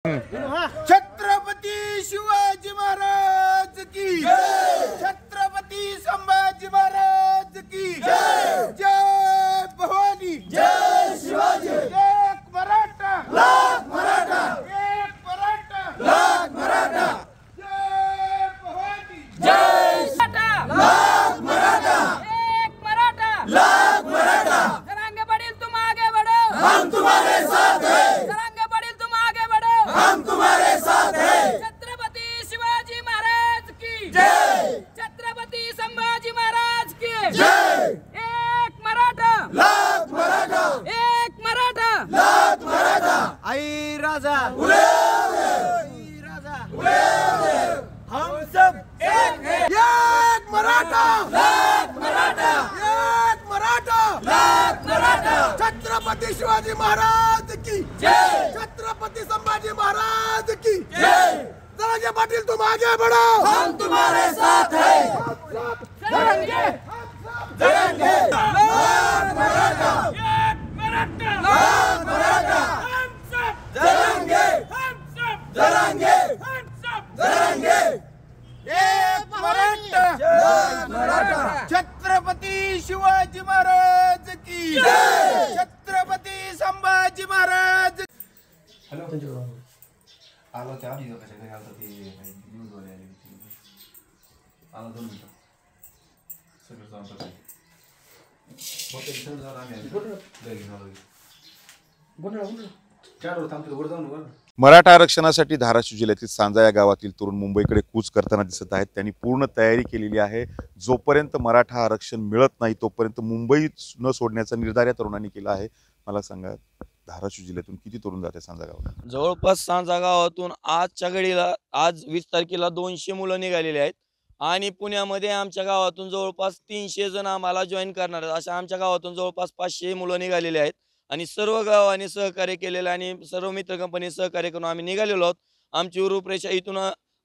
छत्रपती शिवाजी महाराज की जय, छत्रपती संभाजी महाराज की जय, जय भवानी, जय शिवाजी। एक मराठा लाख मराठा, एक मराठा लाख मराठा, जय भवानी, जय लाख मराठा, एक मराठा लाख मराठा। जरांगे पटेल तुम आगे बढ़ो, हम तुम्हारे साथ हैं, जरांगे पटेल तुम आगे बढ़ो, हम तुम्हारे साथ हैं। छत्रपति शिवाजी महाराज की जय, छत्रपति संभाजी महाराज की जय। एक मराठा लाख मराठा, एक मराठा लाख मराठा। आई राजा उरे राजा उरे, हम सब एक हैं। एक मराठा लाख मराठा, एक मराठा लाख मराठा। छत्रपति शिवाजी महाराज की जय, छत्रपति संभाजी महाराज की जय। जरांगे पाटील तुम आगे बढ़ो, हम तुम्हारे साथ हैं। जरांगे जरांगे लाख मराठा, एक मराठा लाख मराठा। हम सब जरांगे हम सब जरांगे हम सब जरांगे। एक मराठा लाख मराठा। छत्रपती शिवाजी महाराज की जय, छत्रपती संभाजी महाराज। हॅलो आलो ते आधी कशा घरी आलो ते न्यूज वाले आले आलो 2 मिनिटं सगळं जाऊन टाकलं मग ते सगळं जाऊन आम्ही चार वर थांबतो वर जाऊन वर। मराठा आरक्षणासाठी धाराशिव जिल्ह्यातील सांजा या गावातील तरुण मुंबईकडे कूच करताना दिसत आहेत। त्यांनी पूर्ण तयारी केलेली आहे। जोपर्यंत मराठा आरक्षण मिळत नाही तोपर्यंत मुंबई न सोडण्याचा निर्धार या तरुणांनी केला आहे। मला सांगा, धाराशिव जिल्ह्यातून किती तरुण जाते सांजा गावात? जवळपास सांजा गावातून आजच्या घडीला आज 20 तारखेला 200 मुलं निघालेली आहेत आणि पुण्यामध्ये आमच्या गावातून जवळपास 300 जण आम्हाला जॉईन करणार आहेत। अशा आमच्या गावातून जवळपास 500 मुलं निघालेली आहेत आणि सर्व गावांनी सहकार्य केलेलं आणि सर्व मित्र कंपनी सहकार्य करून आम्ही निघालेलो आहोत। आमची रूपरेषा इथून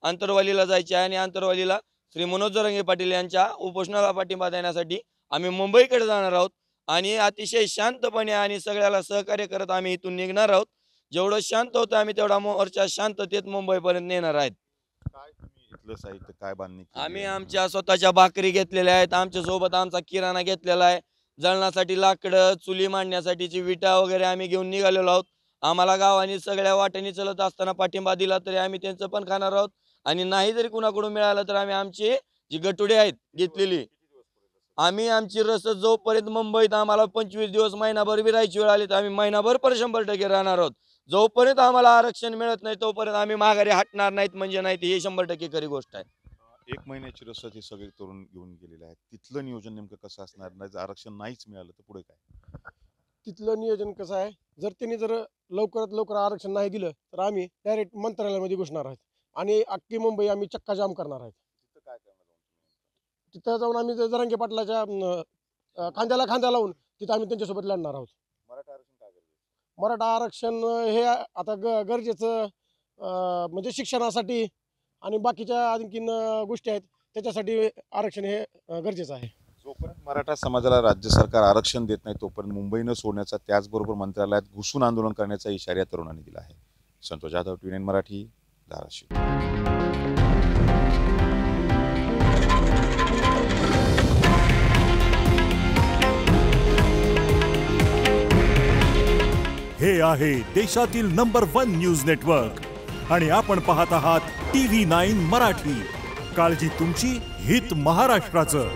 आंतरवालीला जायची आहे आणि आंतरवालीला श्री मनोज जरांगे पाटील यांच्या उपोषणाला पाठिंबा देण्यासाठी आम्ही मुंबईकडे जाणार आहोत आणि अतिशय शांतपणे आणि सगळ्याला सहकार्य करत आम्ही इथून निघणार आहोत। जेवढं शांत होतं आम्ही तेवढा मोर्चा शांततेत मुंबईपर्यंत नेणार आहेत। काय तुम्ही इथलं साहित्य काय बांधणी केली आहे? आम्ही आमच्या स्वतःच्या भाकरी घेतलेल्या आहेत, आमच्या सोबत आमचा किराणा घेतलेला आहे, जळणासाठी लाकडं, चुली मांडण्यासाठीची विटा वगैरे आम्ही घेऊन निघालेलो आहोत। आम्हाला गावाने सगळ्या वाटेने चलत असताना पाठिंबा दिला तरी आम्ही त्यांचं पण खाणार आहोत आणि नाही जरी कुणाकडून मिळालं तर आम्ही आमची जी गटुडे आहेत घेतलेली आम्ही आमची रसद जोपर्यंत मुंबईत आम्हाला 25 दिवस महिनाभर राहायची वेळ आली तर आम्ही महिनाभर पर 100% राहणार आहोत। जोपर्यंत आम्हाला आरक्षण मिळत नाही तोपर्यंत आम्ही माघारी हटणार नाहीत म्हणजे नाहीत, ही 100% खरी गोष्ट आहे। 1 महिन्याची रसद हे सगळे तरुण घेऊन गेलेले आहेत। तिथलं नियोजन नेमकं कसं असणार? नाही आरक्षण नाहीच मिळालं तर पुढे काय? तिथलं नियोजन कसं आहे, जर त्यांनी लवकरात लवकर आरक्षण नाही दिलं तर आम्ही डायरेक्ट मंत्रालयामध्ये घुसणार आहेत आणि अख्खी मुंबई आम्ही चक्का जाम करणार आहेत। तिथं काय करणार? तिथं जाऊन आम्ही जरांगे पाटलाच्या खांद्याला खांदा लावून तिथं आम्ही त्यांच्यासोबत लढणार आहोत। मराठा आरक्षण काय करायचं? मराठा आरक्षण हे आता गरजेचं म्हणजे शिक्षणासाठी आणि बाकीच्या आणखीन गोष्टी आहेत त्याच्यासाठी आरक्षण हे गरजेचं आहे। जोपर्यंत मराठा समाजाला राज्य सरकार आरक्षण देत नाही तोपर्यंत मुंबई न सोडण्याचा त्याचबरोबर मंत्रालयात घुसून आंदोलन करण्याचा इशारा या तरुणांनी दिला आहे। संतोष जाधव, TVN मराठी, धाराशिव। हे आहे देशातील नंबर 1 न्यूज नेटवर्क आणि आपण पाहत आहात TV9 मराठी। काळजी तुमची, हित महाराष्ट्राचं।